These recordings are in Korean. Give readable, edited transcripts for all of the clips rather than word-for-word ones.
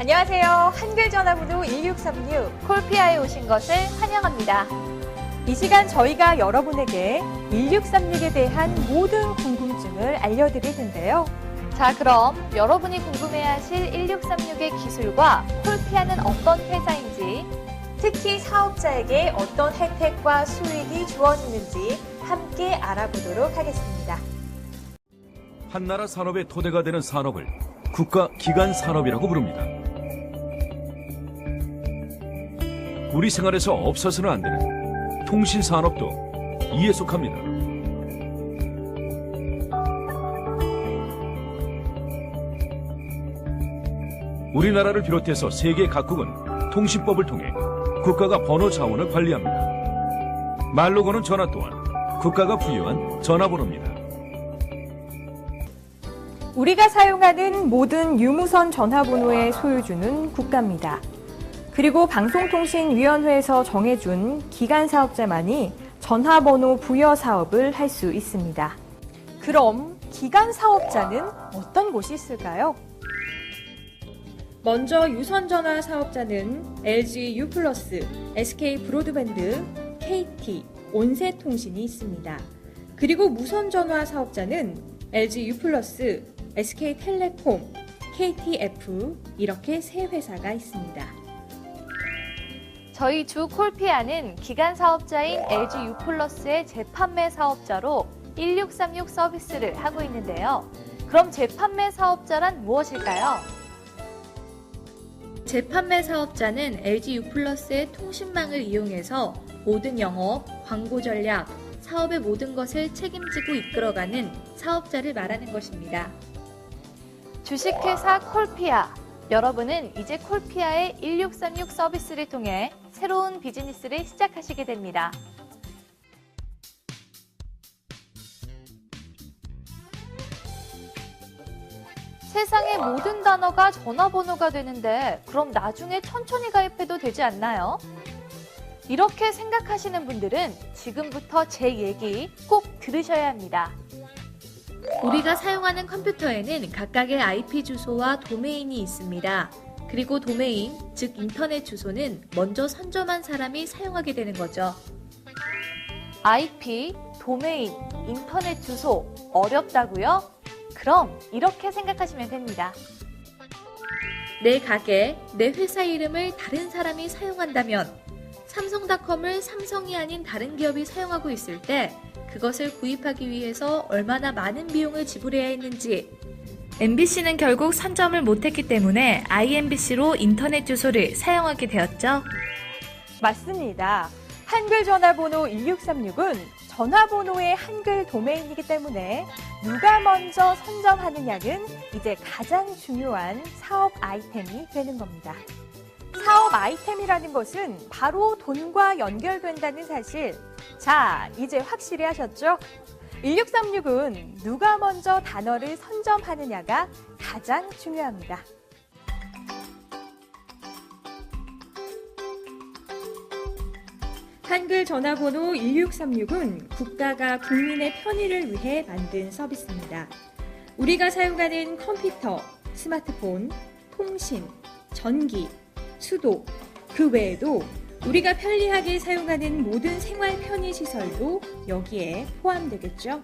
안녕하세요. 한글전화번호 1636 콜피아에 오신 것을 환영합니다. 이 시간 저희가 여러분에게 1636에 대한 모든 궁금증을 알려드릴 텐데요. 자, 그럼 여러분이 궁금해하실 1636의 기술과 콜피아는 어떤 회사인지, 특히 사업자에게 어떤 혜택과 수익이 주어지는지 함께 알아보도록 하겠습니다. 한나라 산업의 토대가 되는 산업을 국가 기관 산업이라고 부릅니다. 우리 생활에서 없어서는 안 되는 통신 산업도 이에 속합니다. 우리나라를 비롯해서 세계 각국은 통신법을 통해 국가가 번호 자원을 관리합니다. 말로 거는 전화 또한 국가가 부여한 전화번호입니다. 우리가 사용하는 모든 유무선 전화번호의 소유주는 국가입니다. 그리고 방송통신위원회에서 정해준 기관 사업자만이 전화번호 부여 사업을 할 수 있습니다. 그럼 기관 사업자는 어떤 곳이 있을까요? 먼저 유선전화 사업자는 LG U+, SK 브로드밴드, KT, 온세통신이 있습니다. 그리고 무선전화 사업자는 LG U+, SK텔레콤, KTF 이렇게 세 회사가 있습니다. 저희 주 콜피아는 기관 사업자인 LG U+의 재판매 사업자로 1636 서비스를 하고 있는데요. 그럼 재판매 사업자란 무엇일까요? 재판매 사업자는 LG U+의 통신망을 이용해서 모든 영업, 광고 전략, 사업의 모든 것을 책임지고 이끌어가는 사업자를 말하는 것입니다. 주식회사 콜피아. 여러분은 이제 콜피아의 1636 서비스를 통해 새로운 비즈니스를 시작하시게 됩니다. 세상의 모든 단어가 전화번호가 되는데 그럼 나중에 천천히 가입해도 되지 않나요? 이렇게 생각하시는 분들은 지금부터 제 얘기 꼭 들으셔야 합니다. 우리가 사용하는 컴퓨터에는 각각의 IP 주소와 도메인이 있습니다. 그리고 도메인, 즉 인터넷 주소는 먼저 선점한 사람이 사용하게 되는 거죠. IP, 도메인, 인터넷 주소 어렵다고요? 그럼 이렇게 생각하시면 됩니다. 내 가게, 내 회사 이름을 다른 사람이 사용한다면 삼성닷컴을 삼성이 아닌 다른 기업이 사용하고 있을 때 그것을 구입하기 위해서 얼마나 많은 비용을 지불해야 했는지, MBC는 결국 선점을 못했기 때문에 IMBC로 인터넷 주소를 사용하게 되었죠. 맞습니다. 한글 전화번호 1636은 전화번호의 한글 도메인이기 때문에 누가 먼저 선점하느냐는 이제 가장 중요한 사업 아이템이 되는 겁니다. 사업 아이템이라는 것은 바로 돈과 연결된다는 사실. 자, 이제 확실히 하셨죠? 1636은 누가 먼저 단어를 선점하느냐가 가장 중요합니다. 한글 전화번호 1636은 국가가 국민의 편의를 위해 만든 서비스입니다. 우리가 사용하는 컴퓨터, 스마트폰, 통신, 전기, 수도, 그 외에도 우리가 편리하게 사용하는 모든 생활 편의 시설도 여기에 포함되겠죠.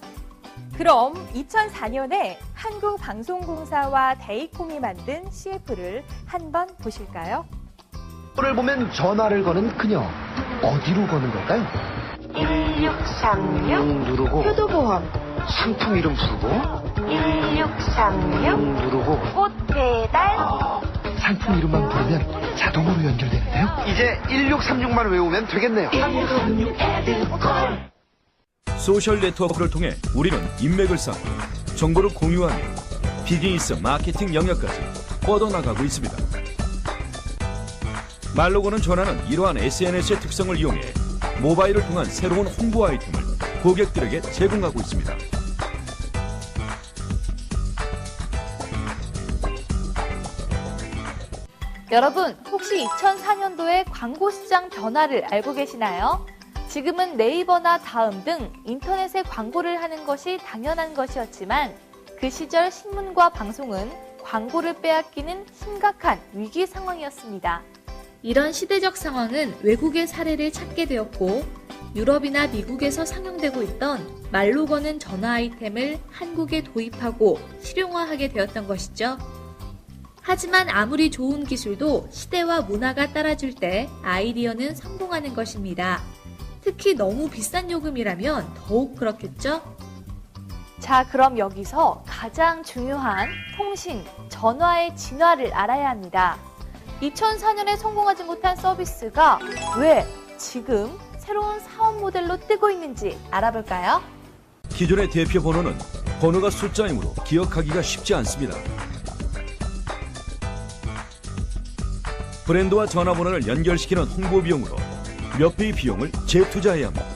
그럼 2004년에 한국방송공사와 데이콤이 만든 CF를 한번 보실까요? 를 보면 전화를 거는 그녀 어디로 거는 걸까요? 1636 누르고 효도보험 상품 이름 부르고 1636 누르고 꽃 배달 상품 이름만 부르면 자동으로 연결되는데요. 이제 1636만 외우면 되겠네요. 소셜 네트워크를 통해 우리는 인맥을 쌓고 정보를 공유하며 비즈니스 마케팅 영역까지 뻗어나가고 있습니다. 말로 거는 전화는 이러한 SNS의 특성을 이용해 모바일을 통한 새로운 홍보 아이템을 고객들에게 제공하고 있습니다. 여러분, 혹시 2004년도의 광고 시장 변화를 알고 계시나요? 지금은 네이버나 다음 등 인터넷에 광고를 하는 것이 당연한 것이었지만 그 시절 신문과 방송은 광고를 빼앗기는 심각한 위기 상황이었습니다. 이런 시대적 상황은 외국의 사례를 찾게 되었고 유럽이나 미국에서 상용되고 있던 말로 거는 전화 아이템을 한국에 도입하고 실용화하게 되었던 것이죠. 하지만 아무리 좋은 기술도 시대와 문화가 따라줄 때 아이디어는 성공하는 것입니다. 특히 너무 비싼 요금이라면 더욱 그렇겠죠? 자, 그럼 여기서 가장 중요한 통신, 전화의 진화를 알아야 합니다. 2004년에 성공하지 못한 서비스가 왜 지금 새로운 사업 모델로 뜨고 있는지 알아볼까요? 기존의 대표 번호는 번호가 숫자이므로 기억하기가 쉽지 않습니다. 브랜드와 전화번호를 연결시키는 홍보 비용으로 몇 배의 비용을 재투자해야 합니다.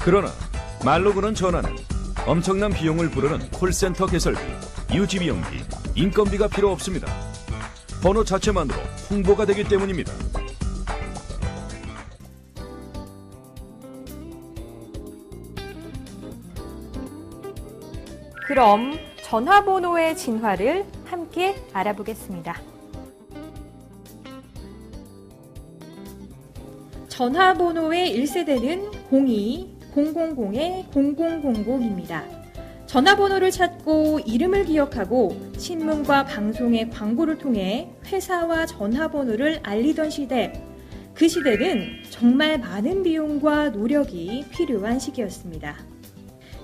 그러나 말로 거는 전화는 엄청난 비용을 부르는 콜센터 개설비, 유지비용비, 인건비가 필요 없습니다. 번호 자체만으로 홍보가 되기 때문입니다. 그럼 전화번호의 진화를 함께 알아보겠습니다. 전화번호의 1세대는 02-000-0000입니다. 전화번호를 찾고 이름을 기억하고 신문과 방송의 광고를 통해 회사와 전화번호를 알리던 시대. 그 시대는 정말 많은 비용과 노력이 필요한 시기였습니다.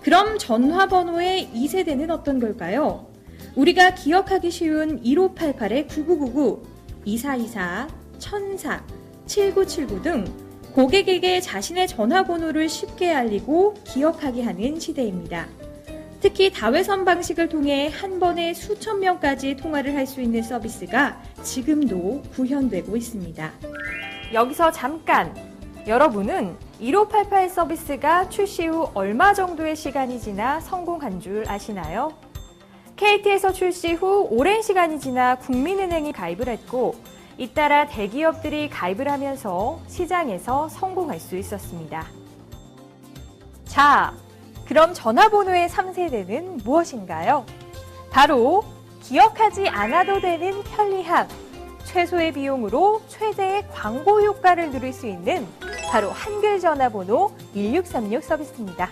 그럼 전화번호의 2세대는 어떤 걸까요? 우리가 기억하기 쉬운 1588-9999, 2424, 1004, 7979 등 고객에게 자신의 전화번호를 쉽게 알리고 기억하게 하는 시대입니다. 특히 다회선 방식을 통해 한 번에 수천 명까지 통화를 할 수 있는 서비스가 지금도 구현되고 있습니다. 여기서 잠깐! 여러분은 1588 서비스가 출시 후 얼마 정도의 시간이 지나 성공한 줄 아시나요? KT에서 출시 후 오랜 시간이 지나 국민은행이 가입을 했고 잇따라 대기업들이 가입을 하면서 시장에서 성공할 수 있었습니다. 자, 그럼 전화번호의 3세대는 무엇인가요? 바로 기억하지 않아도 되는 편리함, 최소의 비용으로 최대의 광고 효과를 누릴 수 있는 바로 한글 전화번호 1636 서비스입니다.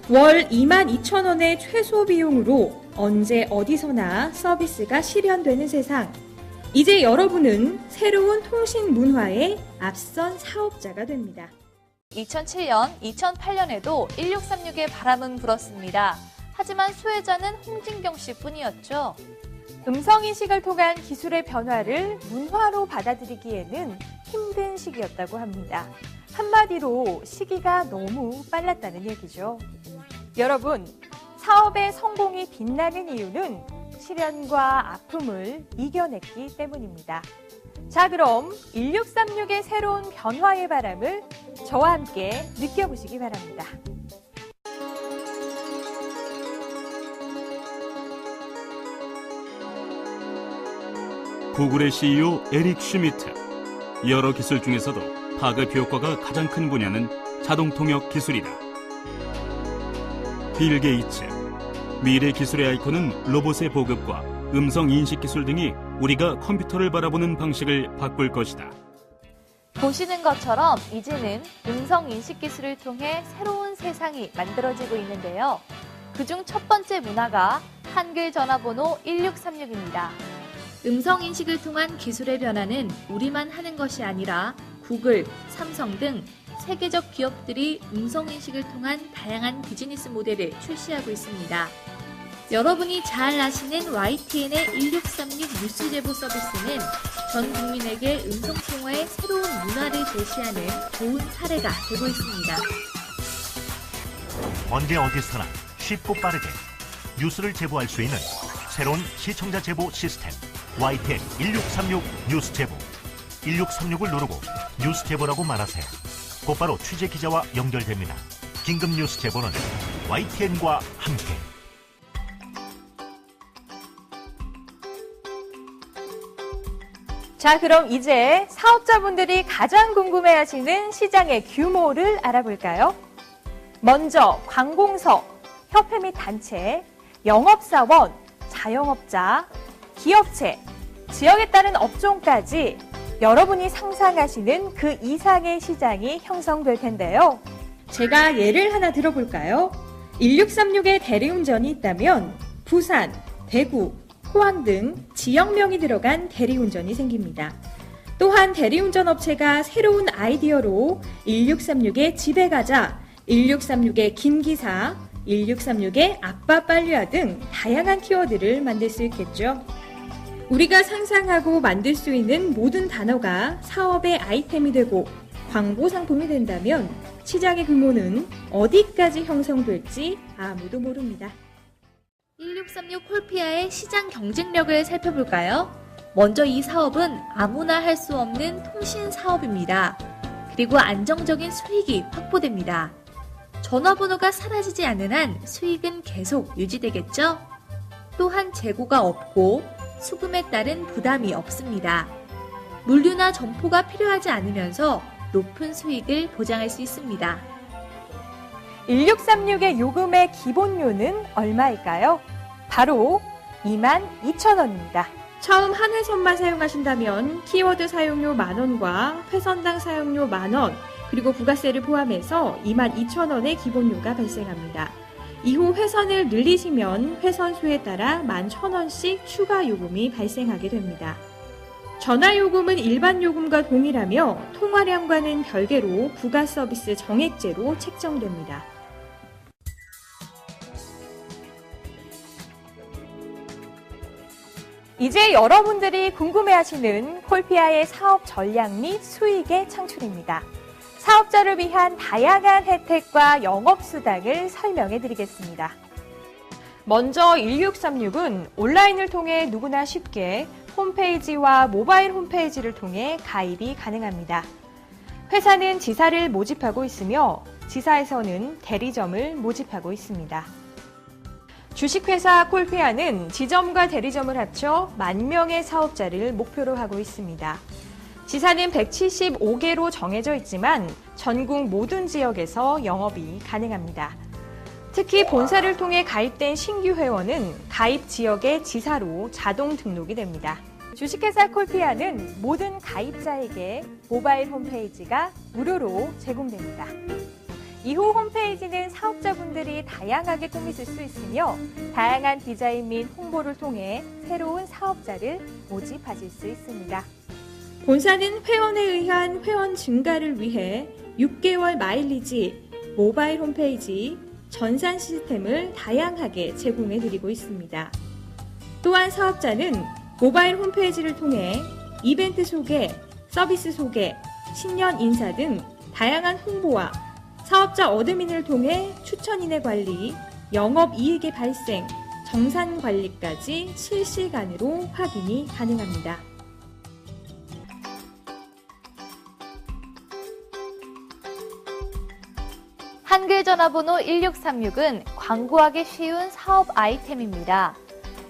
월 22,000원의 최소 비용으로 언제 어디서나 서비스가 실현되는 세상. 이제 여러분은 새로운 통신 문화의 앞선 사업자가 됩니다. 2007년, 2008년에도 1636의 바람은 불었습니다. 하지만 수혜자는 홍진경 씨뿐이었죠. 음성인식을 통한 기술의 변화를 문화로 받아들이기에는 힘든 시기였다고 합니다. 한마디로 시기가 너무 빨랐다는 얘기죠. 여러분, 사업의 성공이 빛나는 이유는 시련과 아픔을 이겨냈기 때문입니다. 자, 그럼 1636의 새로운 변화의 바람을 저와 함께 느껴보시기 바랍니다. 구글의 CEO 에릭 슈미트. 여러 기술 중에서도 파급 효과가 가장 큰 분야는 자동 통역 기술이다. 빌 게이츠. 미래 기술의 아이콘은 로봇의 보급과 음성 인식 기술 등이 우리가 컴퓨터를 바라보는 방식을 바꿀 것이다. 보시는 것처럼 이제는 음성 인식 기술을 통해 새로운 세상이 만들어지고 있는데요. 그중 첫 번째 문화가 한글 전화번호 1636입니다. 음성 인식을 통한 기술의 변화는 우리만 하는 것이 아니라 구글, 삼성 등 세계적 기업들이 음성 인식을 통한 다양한 비즈니스 모델을 출시하고 있습니다. 여러분이 잘 아시는 YTN의 1636 뉴스 제보 서비스는 전 국민에게 음성 통화의 새로운 문화를 제시하는 좋은 사례가 되고 있습니다. 언제 어디서나 쉽고 빠르게 뉴스를 제보할 수 있는 새로운 시청자 제보 시스템 YTN 1636 뉴스 제보. 1636을 누르고 뉴스 제보라고 말하세요. 곧바로 취재 기자와 연결됩니다. 긴급 뉴스 제보는 YTN과 함께. 자, 그럼 이제 사업자분들이 가장 궁금해하시는 시장의 규모를 알아볼까요? 먼저 관공서, 협회 및 단체, 영업사원, 자영업자, 기업체, 지역에 따른 업종까지 여러분이 상상하시는 그 이상의 시장이 형성될 텐데요. 제가 예를 하나 들어볼까요? 1636에 대리운전이 있다면 부산, 대구, 포항 등 지역명이 들어간 대리운전이 생깁니다. 또한 대리운전 업체가 새로운 아이디어로 1636에 집에 가자, 1636에 김기사, 1636에 아빠 빨리와 등 다양한 키워드를 만들 수 있겠죠. 우리가 상상하고 만들 수 있는 모든 단어가 사업의 아이템이 되고 광고 상품이 된다면 시장의 규모는 어디까지 형성될지 아무도 모릅니다. 1636 콜피아의 시장 경쟁력을 살펴볼까요? 먼저 이 사업은 아무나 할 수 없는 통신 사업입니다. 그리고 안정적인 수익이 확보됩니다. 전화번호가 사라지지 않는 한 수익은 계속 유지되겠죠? 또한 재고가 없고 수금에 따른 부담이 없습니다. 물류나 점포가 필요하지 않으면서 높은 수익을 보장할 수 있습니다. 1636의 요금의 기본료는 얼마일까요? 바로 22,000원입니다. 처음 한 회선만 사용하신다면 키워드 사용료 만원과 회선당 사용료 만원, 그리고 부가세를 포함해서 22,000원의 기본료가 발생합니다. 이후 회선을 늘리시면 회선 수에 따라 11,000원씩 추가 요금이 발생하게 됩니다. 전화 요금은 일반 요금과 동일하며 통화량과는 별개로 부가 서비스 정액제로 책정됩니다. 이제 여러분들이 궁금해하시는 콜피아의 사업 전략 및 수익의 창출입니다. 사업자를 위한 다양한 혜택과 영업수당을 설명해 드리겠습니다. 먼저 1636은 온라인을 통해 누구나 쉽게 홈페이지와 모바일 홈페이지를 통해 가입이 가능합니다. 회사는 지사를 모집하고 있으며 지사에서는 대리점을 모집하고 있습니다. 주식회사 콜피아는 지점과 대리점을 합쳐 10,000명의 사업자를 목표로 하고 있습니다. 지사는 175개로 정해져 있지만 전국 모든 지역에서 영업이 가능합니다. 특히 본사를 통해 가입된 신규 회원은 가입 지역의 지사로 자동 등록이 됩니다. 주식회사 콜피아는 모든 가입자에게 모바일 홈페이지가 무료로 제공됩니다. 이후 홈페이지는 사업자분들이 다양하게 꾸미실 수 있으며 다양한 디자인 및 홍보를 통해 새로운 사업자를 모집하실 수 있습니다. 본사는 회원에 의한 회원 증가를 위해 6개월 마일리지, 모바일 홈페이지, 전산 시스템을 다양하게 제공해 드리고 있습니다. 또한 사업자는 모바일 홈페이지를 통해 이벤트 소개, 서비스 소개, 신년 인사 등 다양한 홍보와 사업자 어드민을 통해 추천인의 관리, 영업이익의 발생, 정산 관리까지 실시간으로 확인이 가능합니다. 한글 전화번호 1636은 광고하기 쉬운 사업 아이템입니다.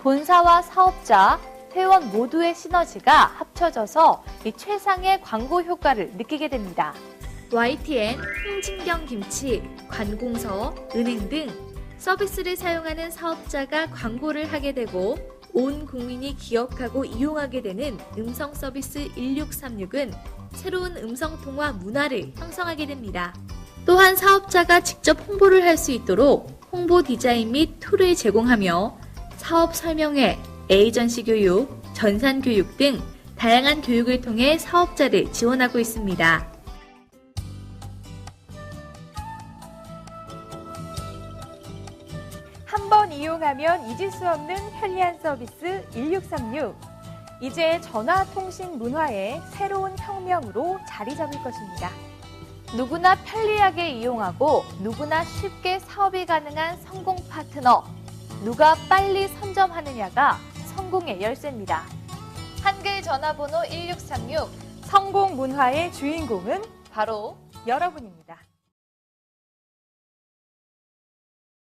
본사와 사업자, 회원 모두의 시너지가 합쳐져서 이 최상의 광고 효과를 느끼게 됩니다. YTN, 홍진경 김치, 관공서, 은행 등 서비스를 사용하는 사업자가 광고를 하게 되고 온 국민이 기억하고 이용하게 되는 음성 서비스 1636은 새로운 음성통화 문화를 형성하게 됩니다. 또한 사업자가 직접 홍보를 할 수 있도록 홍보 디자인 및 툴을 제공하며 사업 설명회, 에이전시 교육, 전산 교육 등 다양한 교육을 통해 사업자를 지원하고 있습니다. 한 번 이용하면 잊을 수 없는 편리한 서비스 1636. 이제 전화통신 문화의 새로운 혁명으로 자리 잡을 것입니다. 누구나 편리하게 이용하고 누구나 쉽게 사업이 가능한 성공 파트너. 누가 빨리 선점하느냐가 성공의 열쇠입니다. 한글 전화번호 1636. 성공 문화의 주인공은 바로 여러분입니다.